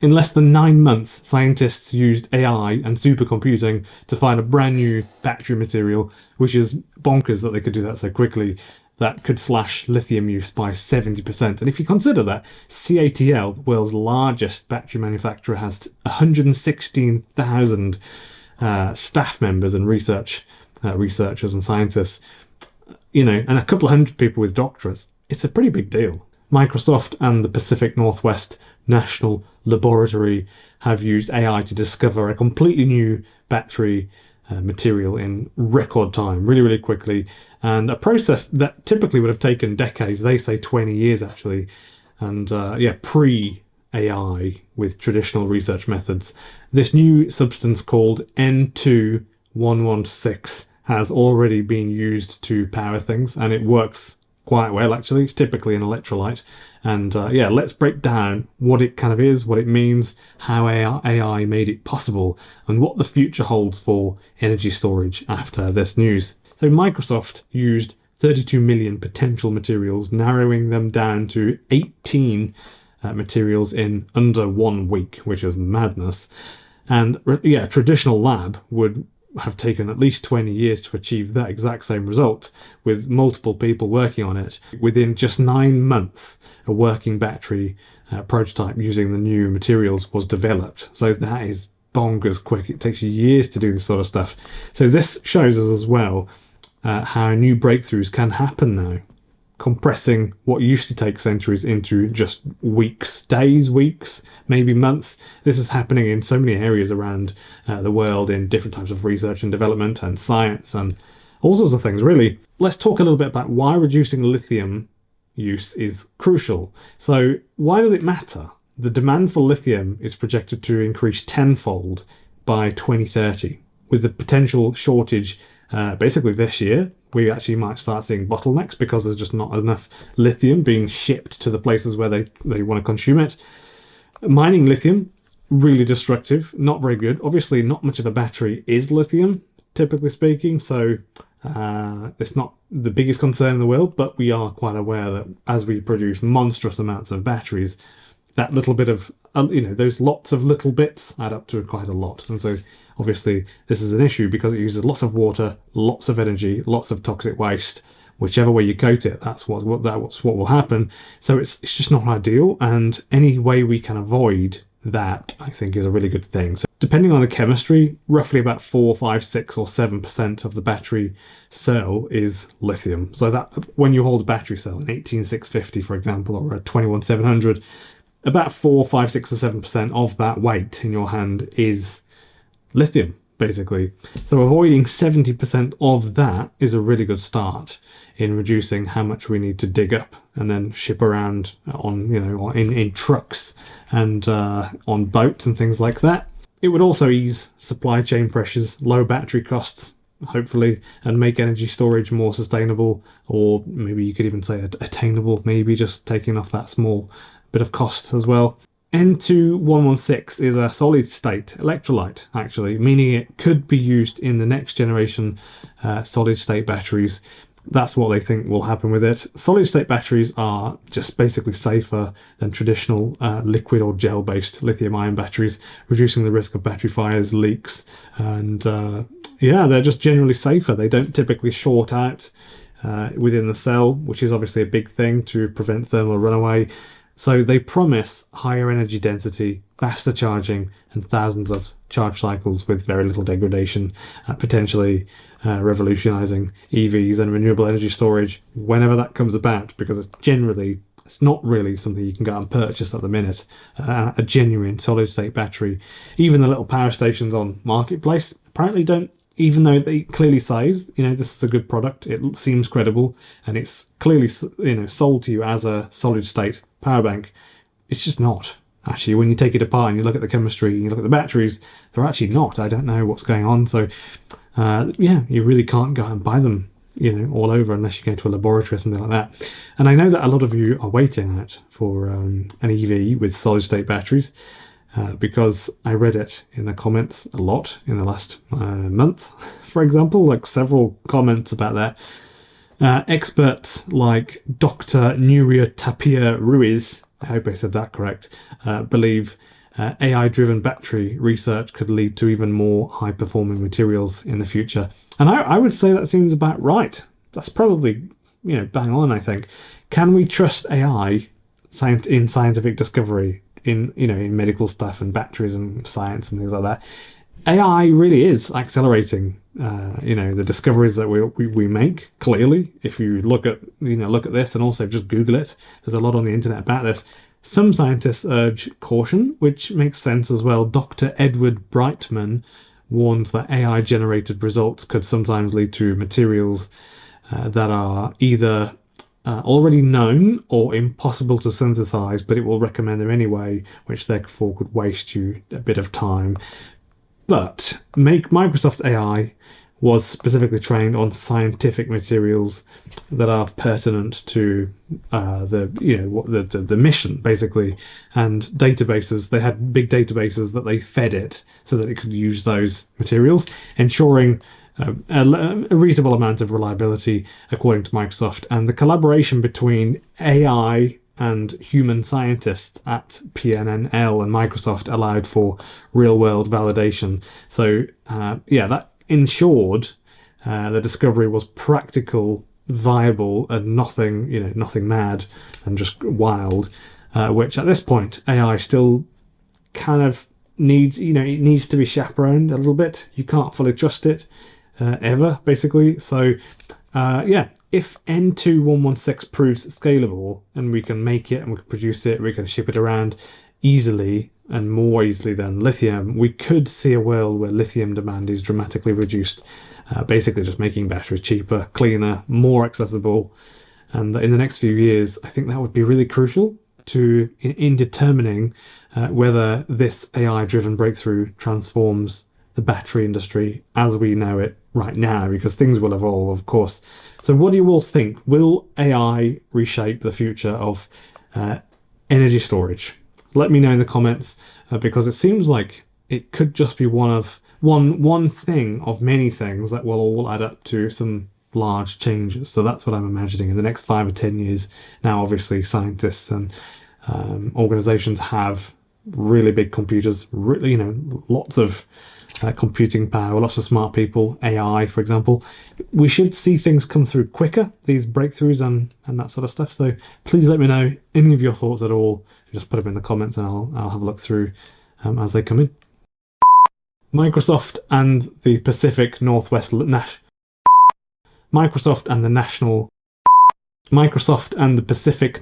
In less than 9 months, scientists used AI and supercomputing to find a brand new battery material, which is bonkers that they could do that so quickly, that could slash lithium use by 70%. And if you consider that CATL, the world's largest battery manufacturer, has 116,000 staff members and researchers and scientists, and a couple of hundred people with doctorates, it's a pretty big deal. Microsoft and the Pacific Northwest National Laboratory have used AI to discover a completely new battery material in record time, really, really quickly, and a process that typically would have taken decades. They say 20 years actually, and pre-AI with traditional research methods. This new substance called N2116 has already been used to power things, and it works quite well actually. It's typically an electrolyte. And let's break down what it kind of is, what it means, how AI made it possible, and what the future holds for energy storage after this news. So Microsoft used 32 million potential materials, narrowing them down to 18 materials in under 1 week, which is madness. And a traditional lab would have taken at least 20 years to achieve that exact same result, with multiple people working on it. Within just 9 months, a working battery prototype using the new materials was developed. So that is bonkers quick. It takes you years to do this sort of stuff. So this shows us as well how new breakthroughs can happen now, compressing what used to take centuries into just weeks, days, weeks, maybe months. This is happening in so many areas around the world, in different types of research and development and science and all sorts of things, really. Let's talk a little bit about why reducing lithium use is crucial. So why does it matter? The demand for lithium is projected to increase tenfold by 2030, with the potential shortage basically this year. We actually might start seeing bottlenecks because there's just not enough lithium being shipped to the places where they want to consume it. Mining lithium, really destructive, not very good. Obviously, not much of a battery is lithium, typically speaking, so it's not the biggest concern in the world, but we are quite aware that as we produce monstrous amounts of batteries, that little bit of, those lots of little bits add up to quite a lot. And so obviously this is an issue because it uses lots of water, lots of energy, lots of toxic waste. Whichever way you coat it, that's what will happen. So it's just not ideal, and any way we can avoid that, I think, is a really good thing. So depending on the chemistry, roughly about 4, 5, 6 or 7% of the battery cell is lithium. So that when you hold a battery cell, an 18650 for example, or a 21700, about 4, 5, 6 or 7% of that weight in your hand is lithium, basically. So avoiding 70% of that is a really good start in reducing how much we need to dig up and then ship around on, in trucks and on boats and things like that. It would also ease supply chain pressures, lower battery costs, hopefully, and make energy storage more sustainable, or maybe you could even say attainable, maybe just taking off that small bit of cost as well. N2116 is a solid state electrolyte, actually, meaning it could be used in the next generation solid state batteries. That's what they think will happen with it. Solid state batteries are just basically safer than traditional liquid or gel based lithium ion batteries, reducing the risk of battery fires, leaks, and they're just generally safer. They don't typically short out within the cell, which is obviously a big thing to prevent thermal runaway. So they promise higher energy density, faster charging, and thousands of charge cycles with very little degradation, potentially revolutionizing EVs and renewable energy storage whenever that comes about, because it's not really something you can go out and purchase at the minute. A genuine solid state battery. Even the little power stations on Marketplace apparently don't, even though they clearly say, this is a good product, it seems credible, and it's clearly, sold to you as a solid state power bank. It's just not. Actually, when you take it apart and you look at the chemistry and you look at the batteries, they're actually not. I don't know what's going on. So, you really can't go out and buy them, all over unless you go to a laboratory or something like that. And I know that a lot of you are waiting out for an EV with solid state batteries. Because I read it in the comments a lot in the last month, for example, like several comments about that. Experts like Dr. Nuria Tapia Ruiz, I hope I said that correct, believe AI-driven battery research could lead to even more high-performing materials in the future. And I would say that seems about right. That's probably, bang on, I think. Can we trust AI in scientific discovery, in medical stuff and batteries and science and things like that? AI really is accelerating, the discoveries that we make. Clearly, if you look at this and also just Google it, there's a lot on the internet about this. Some scientists urge caution, which makes sense as well. Dr. Edward Brightman warns that AI-generated results could sometimes lead to materials that are either already known or impossible to synthesize, but it will recommend them anyway, which therefore could waste you a bit of time. But Microsoft AI was specifically trained on scientific materials that are pertinent to the mission, basically, and databases. They had big databases that they fed it so that it could use those materials, ensuring a reasonable amount of reliability, according to Microsoft. And the collaboration between AI and human scientists at PNNL and Microsoft allowed for real-world validation. So that ensured the discovery was practical, viable, and nothing mad and just wild. Which at this point, AI still kind of needs, it needs to be chaperoned a little bit. You can't fully trust it ever, basically. So if N2116 proves scalable and we can make it and we can produce it, we can ship it around easily and more easily than lithium, we could see a world where lithium demand is dramatically reduced, basically just making batteries cheaper, cleaner, more accessible. And in the next few years, I think that would be really crucial in determining whether this AI-driven breakthrough transforms the battery industry as we know it right now, because things will evolve, of course. So what do you all think? Will AI reshape the future of energy storage? Let me know in the comments, because it seems like it could just be one thing of many things that will all add up to some large changes. So that's what I'm imagining in the next 5 or 10 years. Now, obviously, scientists and organizations have really big computers, lots of computing power, lots of smart people, AI, for example. We should see things come through quicker, these breakthroughs and that sort of stuff. So please let me know any of your thoughts at all. Just put them in the comments and I'll have a look through as they come in. Microsoft and the Pacific Northwest Microsoft and the Pacific